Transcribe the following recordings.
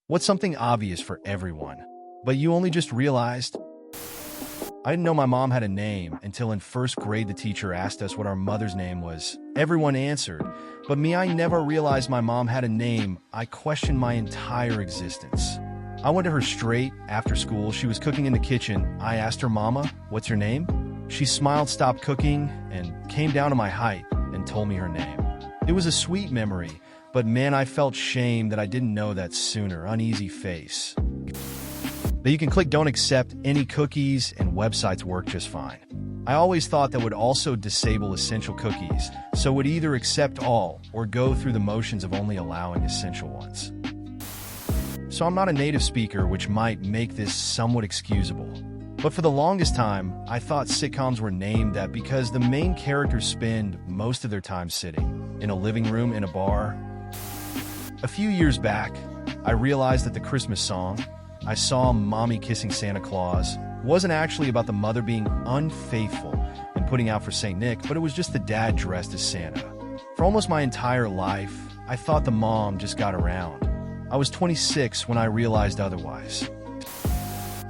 What's something obvious for everyone, but you only just realized? I didn't know my mom had a name until in first grade the teacher asked us what our mother's name was. Everyone answered, but me, I never realized my mom had a name. I questioned my entire existence. I went to her straight after school. She was cooking in the kitchen. I asked her, "Mama, what's your name?" She smiled, stopped cooking, and came down to my height and told me her name. It was a sweet memory, but man, I felt shame that I didn't know that sooner. Uneasy face. That you can click don't accept any cookies and websites work just fine. I always thought that would also disable essential cookies, so would either accept all or go through the motions of only allowing essential ones. So I'm not a native speaker, which might make this somewhat excusable. But for the longest time, I thought sitcoms were named that because the main characters spend most of their time sitting in a living room, in a bar. A few years back, I realized that the Christmas song, "I Saw Mommy Kissing Santa Claus," wasn't actually about the mother being unfaithful and putting out for St. Nick, but it was just the dad dressed as Santa. For almost my entire life, I thought the mom just got around. I was 26 when I realized otherwise.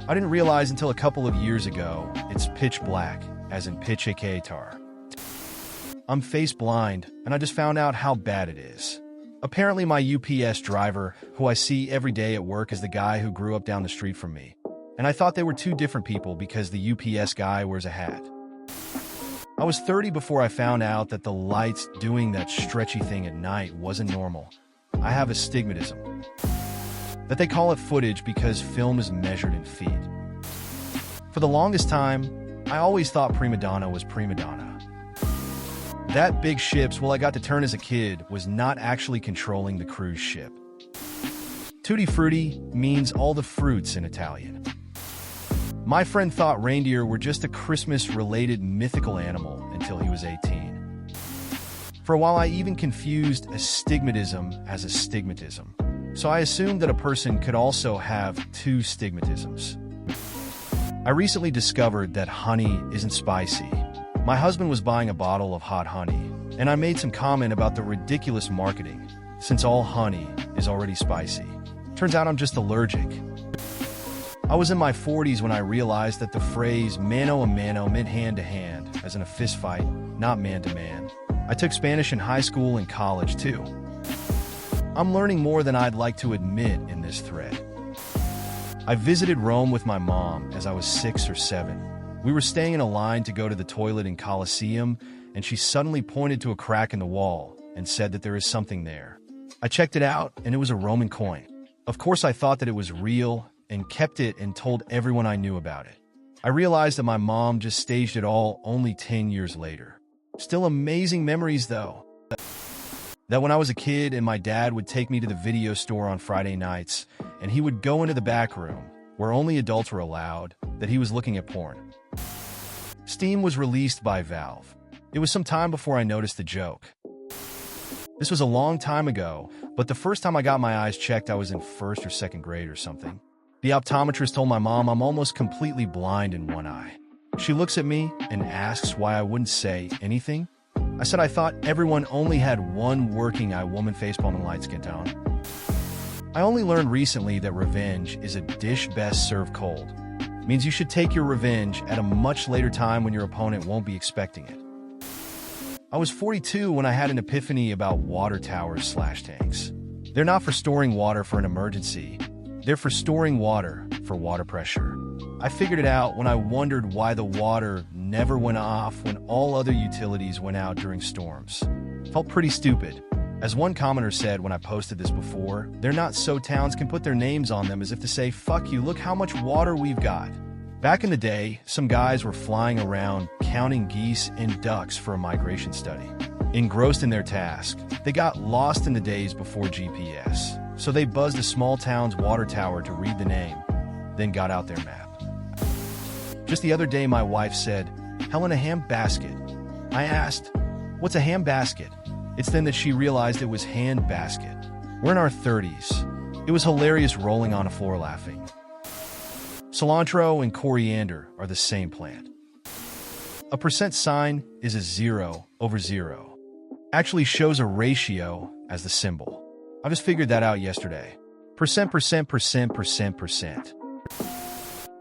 I didn't realize until a couple of years ago it's pitch black, as in pitch aka tar. I'm face blind, and I just found out how bad it is. Apparently my UPS driver, who I see every day at work, is the guy who grew up down the street from me. And I thought they were two different people because the UPS guy wears a hat. I was 30 before I found out that the lights doing that stretchy thing at night wasn't normal. I have astigmatism. That they call it footage because film is measured in feet. For the longest time, I always thought prima donna was prima donna. That big ships, well, I got to turn as a kid, was not actually controlling the cruise ship. Tutti frutti means all the fruits in Italian. My friend thought reindeer were just a Christmas-related mythical animal until he was 18. For a while, I even confused astigmatism as astigmatism. So I assumed that a person could also have two stigmatisms. I recently discovered that honey isn't spicy. My husband was buying a bottle of hot honey, and I made some comment about the ridiculous marketing, since all honey is already spicy. Turns out I'm just allergic. I was in my 40s when I realized that the phrase mano a mano meant hand to hand, as in a fist fight, not man to man. I took Spanish in high school and college too. I'm learning more than I'd like to admit in this thread. I visited Rome with my mom as I was 6 or 7. We were staying in a line to go to the toilet in Colosseum, and she suddenly pointed to a crack in the wall and said that there is something there. I checked it out, and it was a Roman coin. Of course, I thought that it was real and kept it and told everyone I knew about it. I realized that my mom just staged it all only 10 years later. Still amazing memories, though. That when I was a kid and my dad would take me to the video store on Friday nights, and he would go into the back room, where only adults were allowed, that he was looking at porn. Steam was released by Valve. It was some time before I noticed the joke. This was a long time ago, but the first time I got my eyes checked, I was in first or second grade or something. The optometrist told my mom I'm almost completely blind in one eye. She looks at me and asks why I wouldn't say anything. I said I thought everyone only had one working eye, woman facepalm and light skin tone. I only learned recently that revenge is a dish best served cold. Means you should take your revenge at a much later time when your opponent won't be expecting it. I was 42 when I had an epiphany about water towers/tanks. They're not for storing water for an emergency. They're for storing water for water pressure. I figured it out when I wondered why the water never went off when all other utilities went out during storms. Felt pretty stupid. As one commenter said when I posted this before, they're not so towns can put their names on them, as if to say, fuck you, look how much water we've got. Back in the day, some guys were flying around counting geese and ducks for a migration study. Engrossed in their task, they got lost in the days before GPS. So they buzzed a small town's water tower to read the name, then got out their map. Just the other day, my wife said, "Helen, a ham basket." I asked, "What's a ham basket?" It's then that she realized it was hand basket. We're in our 30s. It was hilarious rolling on a floor laughing. Cilantro and coriander are the same plant. A percent sign is a 0/0. Actually shows a ratio as the symbol. I just figured that out yesterday. %.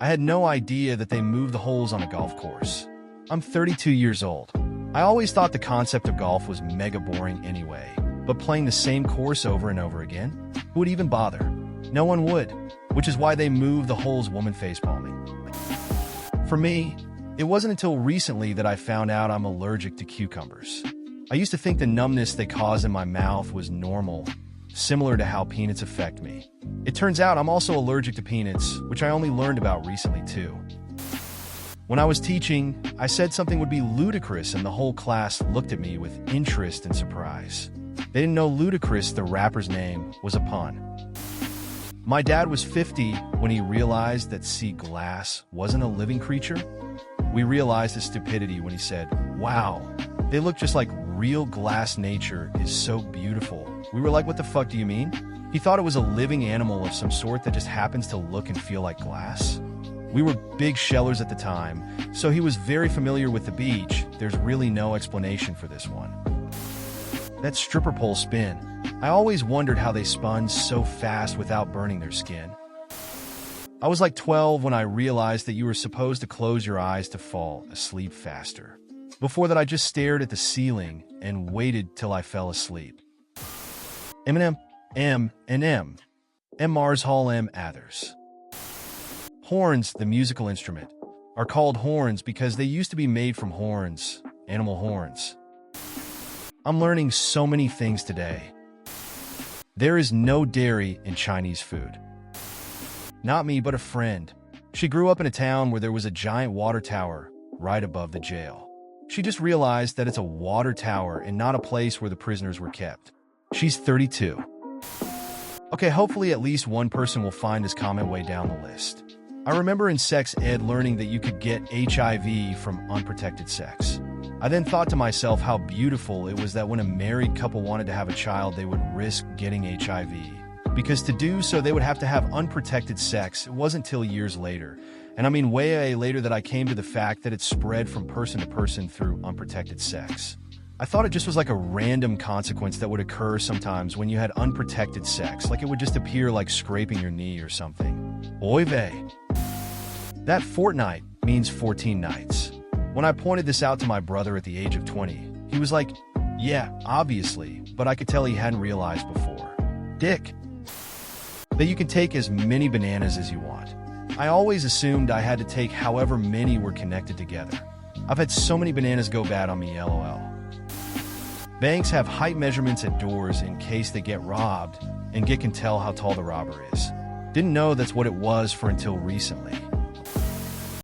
I had no idea that they moved the holes on a golf course. I'm 32 years old. I always thought the concept of golf was mega boring anyway, but playing the same course over and over again? Who would even bother? No one would, which is why they moved the holes woman facepalming. For me, it wasn't until recently that I found out I'm allergic to cucumbers. I used to think the numbness they cause in my mouth was normal, similar to how peanuts affect me. It turns out I'm also allergic to peanuts, which I only learned about recently too. When I was teaching, I said something would be ludicrous and the whole class looked at me with interest and surprise. They didn't know Ludacris, the rapper's name, was a pun. My dad was 50 when he realized that sea glass wasn't a living creature. We realized his stupidity when he said, "Wow, they look just like real glass. Nature is so beautiful." We were like, "What the fuck do you mean?" He thought it was a living animal of some sort that just happens to look and feel like glass. We were big shellers at the time, so he was very familiar with the beach. There's really no explanation for this one. That stripper pole spin. I always wondered how they spun so fast without burning their skin. I was like 12 when I realized that you were supposed to close your eyes to fall asleep faster. Before that, I just stared at the ceiling and waited till I fell asleep. Eminem, M and M. M. Mars Hall M. Athers. Horns, the musical instrument, are called horns because they used to be made from horns, animal horns. I'm learning so many things today. There is no dairy in Chinese food. Not me, but a friend. She grew up in a town where there was a giant water tower right above the jail. She just realized that it's a water tower and not a place where the prisoners were kept. She's 32. Okay, hopefully at least one person will find this comment way down the list. I remember in sex ed learning that you could get HIV from unprotected sex. I then thought to myself how beautiful it was that when a married couple wanted to have a child, they would risk getting HIV. Because to do so, they would have to have unprotected sex. It wasn't till years later, and I mean way later, that I came to the fact that it spread from person to person through unprotected sex. I thought it just was like a random consequence that would occur sometimes when you had unprotected sex, like it would just appear like scraping your knee or something. Oy vey. That fortnight means 14 nights. When I pointed this out to my brother at the age of 20, he was like, "Yeah, obviously," but I could tell he hadn't realized before. Dick. That you can take as many bananas as you want. I always assumed I had to take however many were connected together. I've had so many bananas go bad on me, lol. Banks have height measurements at doors in case they get robbed, and can tell how tall the robber is. Didn't know that's what it was for until recently.